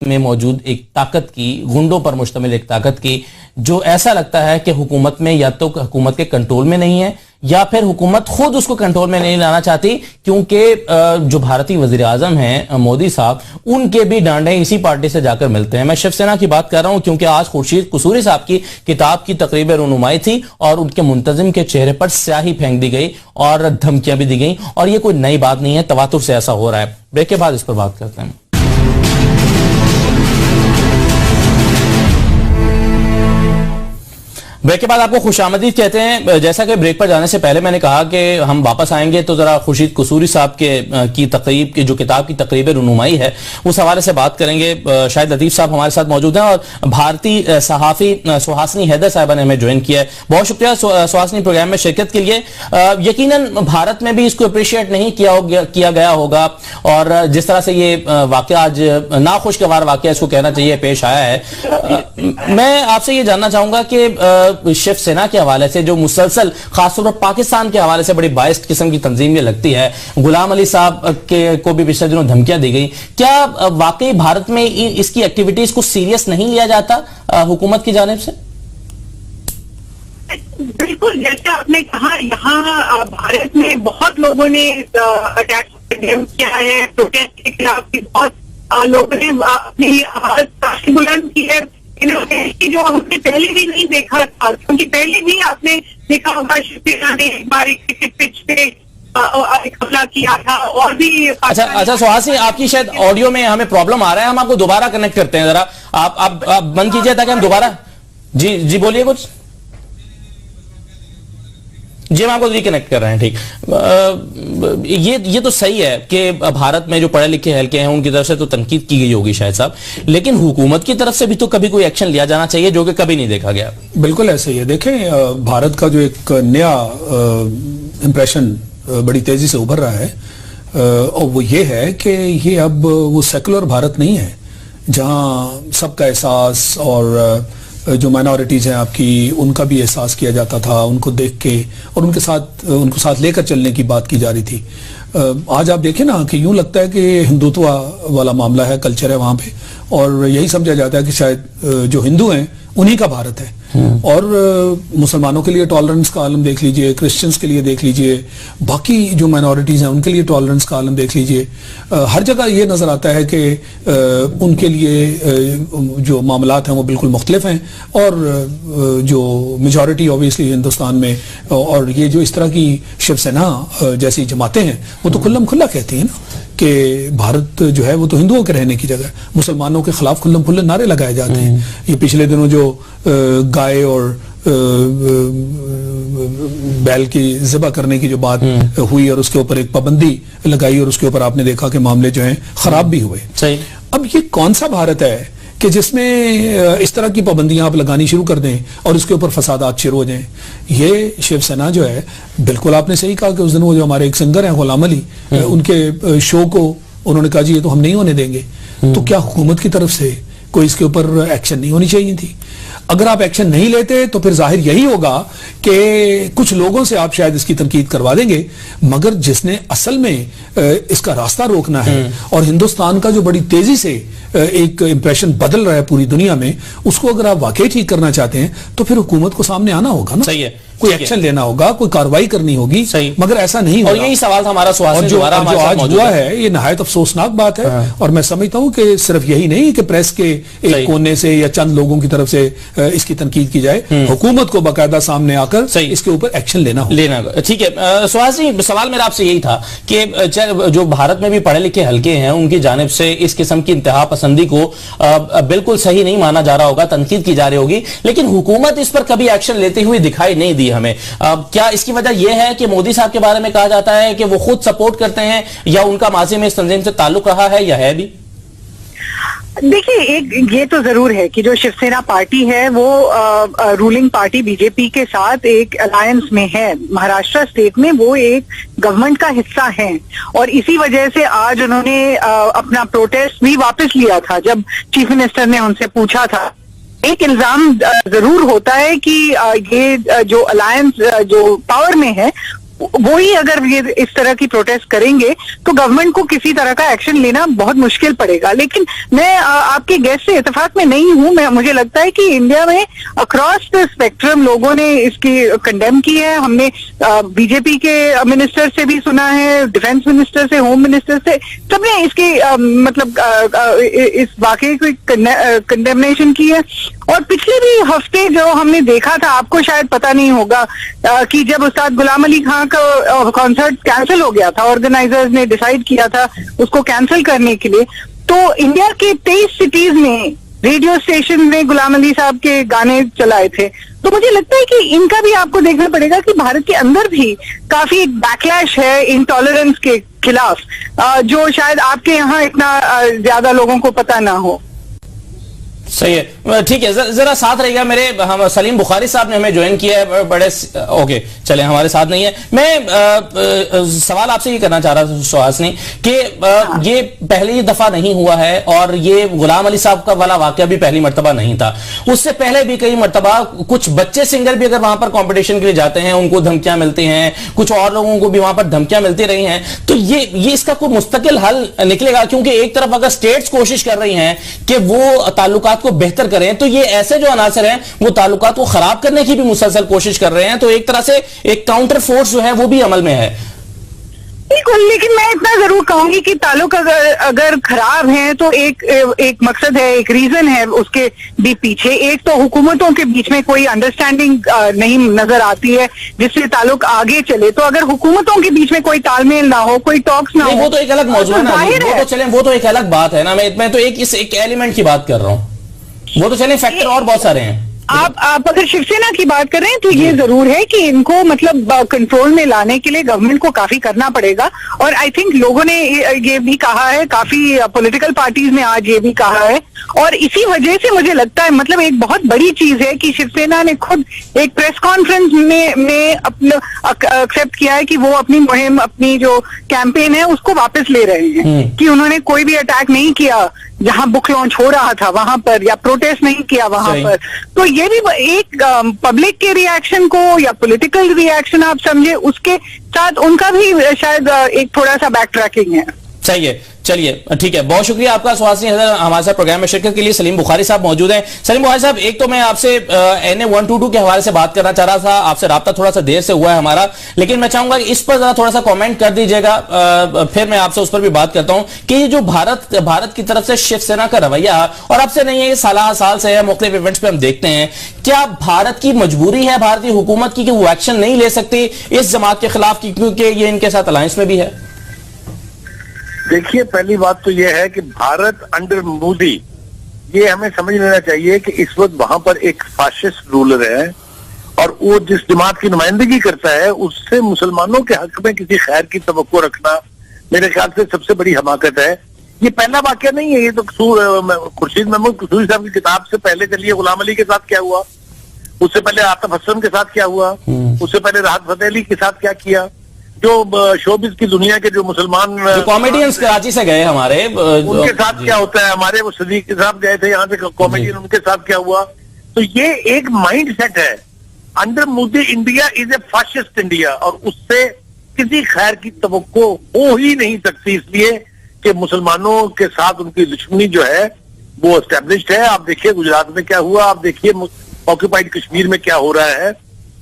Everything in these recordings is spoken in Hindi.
में मौजूद एक ताकत की, गुंडों पर मुश्तमिल एक ताकत की, जो ऐसा लगता है कि हुकूमत में या तो हुकूमत के कंट्रोल में नहीं है या फिर हुकूमत खुद उसको कंट्रोल में नहीं लाना चाहती, क्योंकि जो भारतीय वजीर आजम हैं मोदी साहब, उनके भी डांडे इसी पार्टी से जाकर मिलते हैं। मैं शिवसेना की बात कर रहा हूं क्योंकि आज खुर्शीद कुसूरी साहब की किताब की तकरीब रुनुमाई थी और उनके मुंतजिम के चेहरे पर स्याही फेंक दी गई और धमकियां भी दी गई, और ये कोई नई बात नहीं है, तवातुर से ऐसा हो रहा है। ब्रेक के बाद इस पर बात करते हैं। ब्रेक के बाद आपको खुशामदीद कहते हैं। जैसा कि ब्रेक पर जाने से पहले मैंने कहा कि हम वापस आएंगे तो जरा खुर्शीद कुसूरी साहब की तकरीब की, जो किताब की तकरीब रुनुमाई है, उस हवाले से बात करेंगे। शाहिद लतीफ साहब हमारे साथ मौजूद हैं और भारतीय सहाफी सुहासिनी हैदर साहिबा ने हमें ज्वाइन किया है। बहुत शुक्रिया सुहासिनी प्रोग्राम में शिरकत के लिए। यकीनन भारत में भी इसको अप्रिशिएट नहीं किया गया होगा, और जिस तरह से ये वाकया आज नाखुशगवार वाकया इसको कहना चाहिए पेश आया है, मैं आपसे ये जानना चाहूंगा कि शिवसेना के हवाले से जो मुसलसल खासतौर पर पाकिस्तान के हवाले से बड़ी बाइस्ड किस्म की तंजीम ये लगती है, गुलाम अली साहब को भी पिछले दिनों धमकियां दी गई, क्या वाकई भारत में इसकी एक्टिविटीज को सीरियस नहीं लिया जाता हुकूमत की जानिब से? बिल्कुल, जैसे आपने कहा, यहाँ भारत में बहुत लोगों ने अटैक किया है, प्रोटेस्ट के खिलाफ भी बहुत लोगों ने अपनी आवाज बुलंद की है, जो हमने पहले भी नहीं देखा था। क्योंकि पहले भी आपने देखा होगा शिवसेना ने एक बार क्रिकेट पिच पे हमला किया था, और भी। अच्छा सुहासिनी, आपकी शायद ऑडियो में हमें प्रॉब्लम आ रहा है, हम आपको दोबारा कनेक्ट करते हैं। जरा आप बंद कीजिए ताकि हम दोबारा। जी बोलिए कुछ। जी, हम आपको रिकनेक्ट कर रहे हैं। ठीक, ये तो सही है कि भारत में जो पढ़े लिखे हल्के हैं उनकी तरफ से तो तनकीद की गई होगी शायद साहब, लेकिन हुकूमत की तरफ से भी तो कभी कोई एक्शन लिया जाना चाहिए, जो कि कभी नहीं देखा गया। बिल्कुल ऐसे ही है। देखें, भारत का जो एक नया इंप्रेशन बड़ी तेजी से उभर रहा है, और वो ये है कि ये अब वो सेकुलर भारत नहीं है जहां सबका एहसास और जो माइनॉरिटीज़ हैं आपकी, उनका भी एहसास किया जाता था, उनको देख के और उनको साथ लेकर चलने की बात की जा रही थी। आज आप देखें ना कि यूं लगता है कि हिंदुत्व वाला मामला है, कल्चर है वहाँ पे, और यही समझा जाता है कि शायद जो हिंदू हैं उन्हीं का भारत है। और मुसलमानों के लिए टॉलरेंस का आलम देख लीजिए, क्रिश्चियंस के लिए देख लीजिए, बाकी जो माइनॉरिटीज़ हैं उनके लिए टॉलरेंस का आलम देख लीजिए। हर जगह ये नज़र आता है कि उनके लिए जो मामलात हैं वो बिल्कुल मुख्तलिफ हैं, और जो मेजॉरिटी ऑब्वियसली हिंदुस्तान में, और ये जो इस तरह की शिवसेना जैसी जमातें हैं वो तो खुल्लम खुल्ला कहती हैं ना कि भारत जो है वो तो हिंदुओं के रहने की जगह, मुसलमानों के खिलाफ खुल्लम खुल्ले नारे लगाए जाते हैं। ये पिछले दिनों जो गाय और बैल की ज़िबा करने की जो बात हुई और उसके ऊपर एक पाबंदी लगाई, और उसके ऊपर आपने देखा कि मामले जो हैं खराब भी हुए। सही। अब ये कौन सा भारत है कि जिसमें इस तरह की पाबंदियां आप लगानी शुरू कर दें और इसके ऊपर फसादात शुरू हो जाएं? ये शिवसेना जो है, बिल्कुल आपने सही कहा कि उस दिन वो जो हमारे एक सिंगर हैं गुलाम अली, उनके शो को उन्होंने कहा जी ये तो हम नहीं होने देंगे। तो क्या हुकूमत की तरफ से कोई इसके ऊपर एक्शन नहीं होनी चाहिए थी? अगर आप एक्शन नहीं लेते तो फिर जाहिर यही होगा कि कुछ लोगों से आप शायद इसकी तनकीद करवा देंगे, मगर जिसने असल में इसका रास्ता रोकना है और हिंदुस्तान का जो बड़ी तेजी से एक इंप्रेशन बदल रहा है पूरी दुनिया में, उसको अगर आप वाकई ठीक करना चाहते हैं तो फिर हुकूमत को सामने आना होगा ना। सही है, कोई एक्शन लेना होगा, कोई कार्रवाई करनी होगी। सही। मगर ऐसा नहीं होगा। और यही सवाल था हमारा, जो आज हुआ है ये नहायत अफसोसनाक बात है। और मैं समझता हूं कि सिर्फ यही नहीं कि प्रेस के एक कोने से या चंद लोगों की तरफ से इसकी तनकीद की जाए, हुकूमत को बाकायदा सामने आकर इसके ऊपर एक्शन लेना होगा। ठीक है सुहासिनी, सवाल मेरा आपसे यही था कि जो भारत में भी पढ़े लिखे हल्के हैं उनकी जानिब से इस किस्म की इंतहा पसंदी को बिल्कुल सही नहीं माना जा रहा होगा, तनकीद की जा रही होगी, लेकिन हुकूमत इस पर कभी एक्शन लेते हुए दिखाई नहीं दी हमें। क्या इसकी वजह यह है कि मोदी साहब के बारे में कहा जाता है कि वो खुद सपोर्ट करते हैं, या उनका माजी में इस तंजीम से ताल्लुक रहा है, या है भी? देखिए, एक ये तो जरूर है कि जो शिवसेना पार्टी है वो रूलिंग पार्टी बीजेपी के साथ एक अलायंस में है। महाराष्ट्र स्टेट में वो एक गवर्नमेंट का हिस्सा है, और इसी वजह से आज उन्होंने अपना प्रोटेस्ट भी वापस लिया था जब चीफ मिनिस्टर ने उनसे पूछा था। एक इल्जाम जरूर होता है कि ये जो अलायंस जो पावर में है वो ही अगर ये इस तरह की प्रोटेस्ट करेंगे तो गवर्नमेंट को किसी तरह का एक्शन लेना बहुत मुश्किल पड़ेगा। लेकिन मैं आपके गेस्ट से इत्तेफाक में नहीं हूं। मुझे लगता है कि इंडिया में अक्रॉस द स्पेक्ट्रम लोगों ने इसकी कंडेम की है। हमने बीजेपी के मिनिस्टर से भी सुना है, डिफेंस मिनिस्टर से, होम मिनिस्टर से, सबने इसकी मतलब इस वाकये की कंडेमनेशन की है। और पिछले भी हफ्ते जो हमने देखा था, आपको शायद पता नहीं होगा कि जब उस्ताद गुलाम अली खां का कॉन्सर्ट कैंसिल हो गया था, ऑर्गेनाइजर्स ने डिसाइड किया था उसको कैंसिल करने के लिए, तो इंडिया के 23 सिटीज में रेडियो स्टेशन ने गुलाम अली साहब के गाने चलाए थे। तो मुझे लगता है कि इनका भी आपको देखना पड़ेगा कि भारत के अंदर भी काफी बैकलैश है इंटॉलरेंस के खिलाफ, जो शायद आपके यहाँ इतना ज्यादा लोगों को पता ना हो। सही है, ठीक है, जरा साथ रहेगा मेरे। हम सलीम बुखारी साहब ने हमें ज्वाइन किया है, बड़े ओके चले हमारे साथ नहीं है। मैं सवाल आपसे ये करना चाह रहा था सुहासिनी कि ये पहली दफा नहीं हुआ है और ये गुलाम अली साहब का वाला वाकया भी पहली मर्तबा नहीं था। उससे पहले भी कई मर्तबा कुछ बच्चे सिंगर भी अगर वहां पर कंपटीशन के लिए जाते हैं उनको धमकियां मिलती हैं, कुछ और लोगों को भी वहां पर धमकियां मिलती रही हैं। तो ये इसका कोई मुस्तकिल हल निकलेगा? क्योंकि एक तरफ अगर स्टेट्स कोशिश कर रही हैं कि वो ताल्लुकात को बेहतर करें, तो ये ऐसे जो अनासर हैं वो ताल्लुकात को खराब करने की भी मुसलसल कोशिश कर रहे हैं। तो एक तरह से एक काउंटर फोर्स जो है वो भी अमल में है। बिल्कुल, लेकिन मैं इतना जरूर कहूंगी कि ताल्लुक अगर खराब हैं तो एक मकसद है, एक रीजन है उसके भी पीछे। एक तो हुकूमतों के बीच में कोई अंडरस्टैंडिंग नहीं नजर आती है जिससे ताल्लुक आगे चले। तो अगर हुकूमतों के बीच में कोई तालमेल ना हो, कोई टॉक्स ना हो, वो तो एक अलग मौजूद है ना, वो तो एक अलग बात है ना। मैं तो एक एलिमेंट की बात कर रहा हूं, वो तो चले फैक्टर और बहुत सारे हैं। आप अगर शिवसेना की बात करें तो ये जरूर है कि इनको मतलब कंट्रोल में लाने के लिए गवर्नमेंट को काफी करना पड़ेगा। और आई थिंक लोगों ने ये भी कहा है, काफी पॉलिटिकल पार्टीज ने आज ये भी कहा है। और इसी वजह से मुझे लगता है मतलब एक बहुत बड़ी चीज है कि शिवसेना ने खुद एक प्रेस कॉन्फ्रेंस में अपना एक्सेप्ट किया है कि वो अपनी मुहिम, अपनी जो कैंपेन है उसको वापस ले रहे हैं, कि उन्होंने कोई भी अटैक नहीं किया जहां बुक लॉन्च हो रहा था वहां पर, या प्रोटेस्ट नहीं किया वहां पर। तो ये भी एक पब्लिक के रिएक्शन को या पॉलिटिकल रिएक्शन आप समझे, उसके साथ उनका भी शायद एक थोड़ा सा बैक ट्रैकिंग है। सही है, चलिए ठीक है, बहुत शुक्रिया आपका सुहासिनी हजर हमारे साथ प्रोग्राम में शिरकत के लिए। सलीम बुखारी साहब मौजूद हैं। सलीम बुखारी साहब, एक तो मैं आपसे NA 122 के हवाले से बात करना चाह रहा था, आपसे राब्ता थोड़ा सा देर से हुआ है हमारा, लेकिन मैं चाहूंगा इस पर जरा थोड़ा सा कमेंट कर दीजिएगा, फिर मैं आपसे उस पर भी बात करता हूं कि ये जो भारत की तरफ से शिवसेना का रवैया, और अब से नहीं है, साल से है, मुख्तलिफ इवेंट्स पे हम देखते हैं, क्या भारत की मजबूरी है भारतीय हुकूमत की कि वो एक्शन नहीं ले सकती इस जमात के खिलाफ, क्योंकि ये इनके साथ अलायंस में भी है? देखिए, पहली बात तो यह है कि भारत अंडर मोदी, ये हमें समझ लेना चाहिए कि इस वक्त वहां पर एक फाशिस्ट रूलर है और वो जिस जमात की नुमाइंदगी करता है उससे मुसलमानों के हक में किसी खैर की तवक्को रखना मेरे ख्याल से सबसे बड़ी हमाकत है। ये पहला वाकया नहीं है, ये तो खुर्शीद महमूद कसूरी साहब की किताब से पहले चलिए गुलाम अली के साथ क्या हुआ, उससे पहले आतिफ हसन के साथ क्या हुआ, उससे पहले राहत फतेह अली के साथ क्या किया, जो शोबिस की दुनिया के जो मुसलमान कॉमेडियंस कराची से गए हमारे, उनके साथ क्या होता है, हमारे वो सदीक साहब गए थे यहाँ से कॉमेडियन, उनके साथ क्या हुआ। तो ये एक माइंड सेट है, under Modi India is a fascist India, और उससे किसी खैर की तवक्को हो ही नहीं सकती, इसलिए कि मुसलमानों के साथ उनकी दुश्मनी जो है वो एस्टेब्लिश्ड है। आप देखिए गुजरात में क्या हुआ, आप देखिए ऑक्यूपाइड कश्मीर में क्या हो रहा है।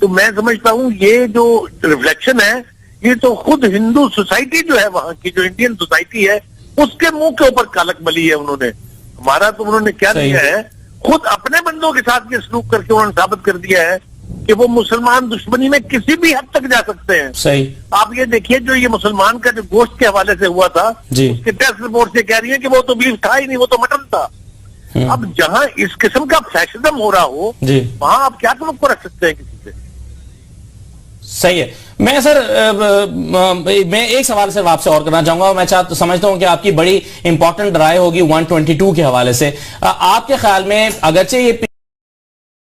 तो मैं समझता हूँ ये जो रिफ्लेक्शन है ये तो खुद हिंदू सोसाइटी जो है वहां की, जो इंडियन सोसाइटी है, उसके मुंह के ऊपर कालक मली है उन्होंने। हमारा तो उन्होंने क्या दिया है, खुद अपने बंदों के साथ ये सलूक करके उन्होंने साबित कर दिया है कि वो मुसलमान दुश्मनी में किसी भी हद तक जा सकते हैं। सही। आप ये देखिए, जो ये मुसलमान का जो गोश्त के हवाले से हुआ था, उसके टेस्ट रिपोर्ट से कह रही है कि वो तो बीफ था ही नहीं, वो तो मटन था। अब जहां इस किस्म का फैशनिज्म हो रहा हो वहां आप क्या तवक्को रख सकते हैं किसी से? सही है। मैं सर मैं एक सवाल सिर्फ आपसे और करना चाहूंगा, मैं समझता हूं कि आपकी बड़ी इंपॉर्टेंट राय होगी 122 के हवाले से। आपके ख्याल में अगरचे ये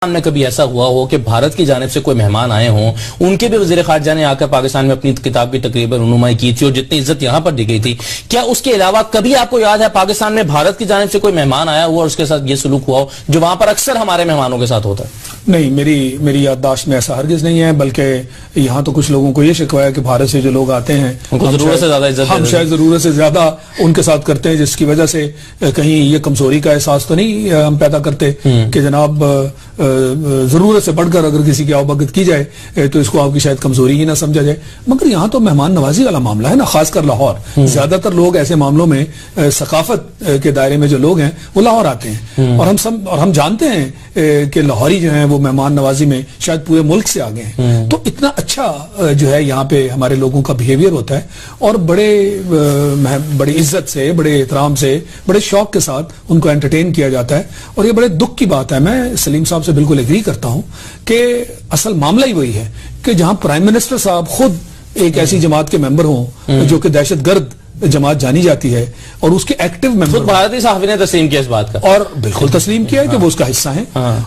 में कभी ऐसा हुआ हो कि भारत की जानिब से कोई मेहमान आए हों, उनके भी वज़ीर ख़ारिजा ने आकर पाकिस्तान में अपनी किताब की तकरीबन रुनुमाई की थी और जितनी इज्जत यहां पर दी गई थी, क्या उसके अलावा कभी आपको याद है पाकिस्तान में भारत की जानिब से कोई मेहमान आया हुआ और उसके साथ ये सलूक हुआ हो जो वहां पर अक्सर हमारे मेहमानों के साथ होता है? नहीं, मेरी याददाश्त में ऐसा हरगिज नहीं है, बल्कि यहाँ तो कुछ लोगों को ये शिकवा है कि भारत से जो लोग आते हैं उनको जरूरत से ज्यादा इज्जत, हम शायद जरूरत से ज्यादा उनके साथ करते हैं, जिसकी वजह से कहीं ये कमजोरी का एहसास तो नहीं हम पैदा करते कि जनाब जरूरत से बढ़कर अगर किसी की आवभगत की जाए तो इसको आपकी शायद कमजोरी ही ना समझा जाए। मगर यहाँ तो मेहमान नवाजी वाला मामला है ना, खासकर लाहौर। ज्यादातर लोग ऐसे मामलों में सकाफत के दायरे में जो लोग हैं वो लाहौर आते हैं, और हम जानते हैं कि लाहौरी जो है वो मेहमान नवाजी में शायद पूरे मुल्क से आगे हैं। तो इतना अच्छा जो है यहाँ पे हमारे लोगों का बिहेवियर होता है और बड़ी इज्जत से, बड़े एहतराम से, बड़े शौक के साथ उनको एंटरटेन किया जाता है। और ये बड़े दुख की बात है, मैं सलीम साहब से बिल्कुल एग्री करता हूं कि असल मामला ही वही है कि जहां प्राइम मिनिस्टर साहब खुद एक ऐसी जमात के मेंबर हों जो कि दहशतगर्द जमात जानी जाती है और उसके एक्टिव मेंबर, भारतीय सहाफ़ी ने तस्लीम किया इस बात का, और बिल्कुल तस्लीम किया है कि वो उसका हिस्सा है।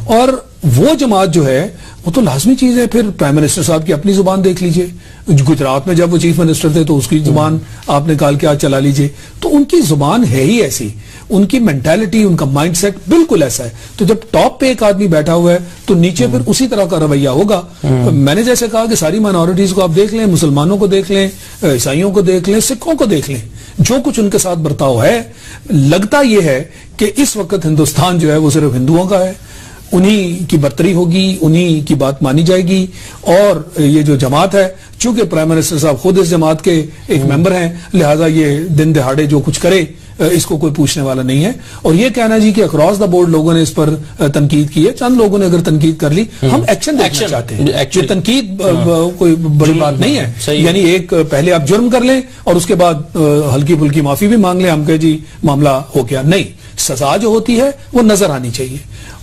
और वो जमात जो है वो तो लाजमी चीज है। फिर प्राइम मिनिस्टर साहब की अपनी जुबान देख लीजिए, गुजरात में जब वो चीफ मिनिस्टर थे तो उसकी जुबान आप निकाल के आज चला लीजिए, तो उनकी जुबान है ही ऐसी, उनकी मेंटालिटी, उनका माइंडसेट बिल्कुल ऐसा है। तो जब टॉप पे एक आदमी बैठा हुआ है तो नीचे फिर उसी तरह का रवैया होगा। मैंने जैसे कहा कि सारी माइनॉरिटीज को आप देख लें, मुसलमानों को देख लें, ईसाइयों को देख लें, सिखों को देख लें, जो कुछ उनके साथ बर्ताव है, लगता यह है कि इस वक्त हिंदुस्तान जो है वो सिर्फ हिंदुओं का है, उन्हीं की बर्तरी होगी, उन्हीं की बात मानी जाएगी। और ये जो जमात है, चूंकि प्राइम मिनिस्टर साहब खुद इस जमात के एक मेंबर हैं, लिहाजा ये दिन दिहाड़े जो कुछ करे इसको कोई पूछने वाला नहीं है। और ये कहना जी कि अक्रॉस द बोर्ड लोगों ने इस पर तनकीद की है, चंद लोगों ने अगर तनकीद कर ली, हम एक्शन देखना चाहते हैं। ये तनकीद कोई बड़ी बात नहीं है, यानी एक पहले आप जुर्म कर लें और उसके बाद हल्की फुल्की माफी भी मांग लें, हम कहे जी मामला हो गया। नहीं, सजा जो होती है वो नजर आनी चाहिए।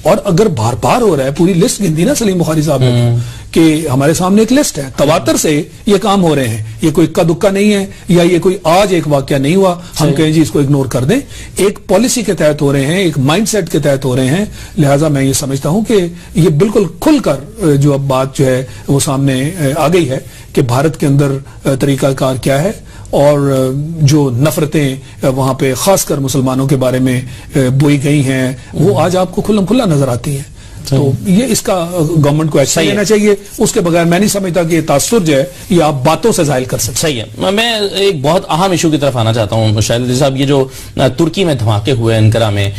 और अगर बार बार हो रहा है, पूरी लिस्ट गिनती ना सलीम बुखारी साहब ने कि हमारे सामने एक लिस्ट है, तवातर से ये काम हो रहे हैं, ये कोई इक्का दुक्का नहीं है या ये कोई आज एक वाकया नहीं हुआ हम कहें जी इसको इग्नोर कर दें। एक पॉलिसी के तहत हो रहे हैं, एक माइंडसेट के तहत हो रहे हैं। लिहाजा मैं ये समझता हूं कि ये बिल्कुल खुलकर जो अब बात जो है वो सामने आ गई है कि भारत के अंदर तरीकाकार क्या है और जो नफरतें वहां पे खासकर मुसलमानों के बारे में बोई गई हैं वो आज आपको खुल्लम खुल्ला नजर आती हैं। तो ये इसका गवर्नमेंट को एक्शन लेना चाहिए। उसके बगैर मैं नहीं समझता कि ये तासुर जो है ये आप बातों से जाहिर कर सकते। सही है। मैं एक बहुत अहम इशू की तरफ आना चाहता हूँ शाहिद साहब, ये जो तुर्की में धमाके हुए अंकारा में,